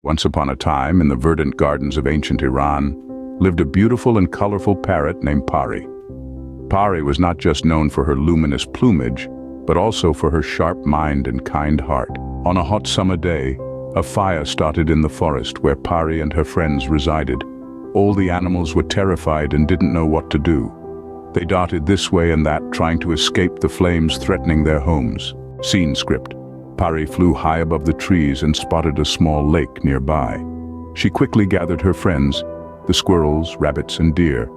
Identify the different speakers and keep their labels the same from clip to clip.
Speaker 1: Once upon a time, in the verdant gardens of ancient Iran, lived a beautiful and colorful parrot named Pari. Pari was not just known for her luminous plumage, but also for her sharp mind and kind heart. On a hot summer day, a fire started in the forest where Pari and her friends resided. All the animals were terrified and didn't know what to do. They darted this way and that, trying to escape the flames threatening their homes. Scene script. Pari flew high above the trees and spotted a small lake nearby. She quickly gathered her friends, the squirrels, rabbits, and deer.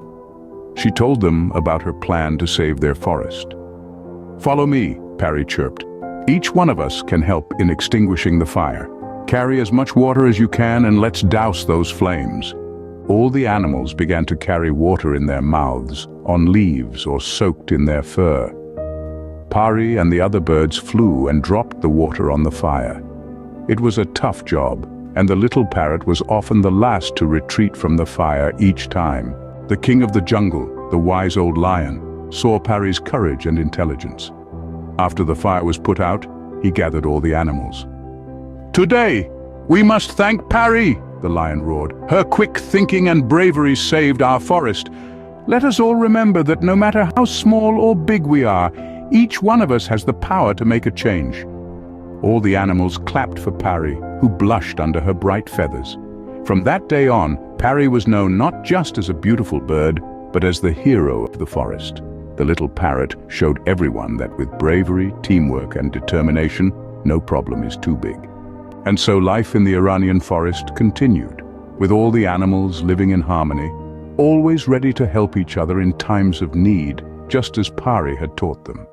Speaker 1: She told them about her plan to save their forest. "Follow me," Pari chirped. "Each one of us can help in extinguishing the fire. Carry as much water as you can and let's douse those flames." All the animals began to carry water in their mouths, on leaves, or soaked in their fur. Pari and the other birds flew and dropped the water on the fire. It was a tough job, and the little parrot was often the last to retreat from the fire each time. The king of the jungle, the wise old lion, saw Pari's courage and intelligence. After the fire was put out, he gathered all the animals. "Today, we must thank Pari," the lion roared. "Her quick thinking and bravery saved our forest. Let us all remember that no matter how small or big we are, each one of us has the power to make a change." All the animals clapped for Pari, who blushed under her bright feathers. From that day on, Pari was known not just as a beautiful bird, but as the hero of the forest. The little parrot showed everyone that with bravery, teamwork, and determination, no problem is too big. And so life in the Iranian forest continued, with all the animals living in harmony, always ready to help each other in times of need, just as Pari had taught them.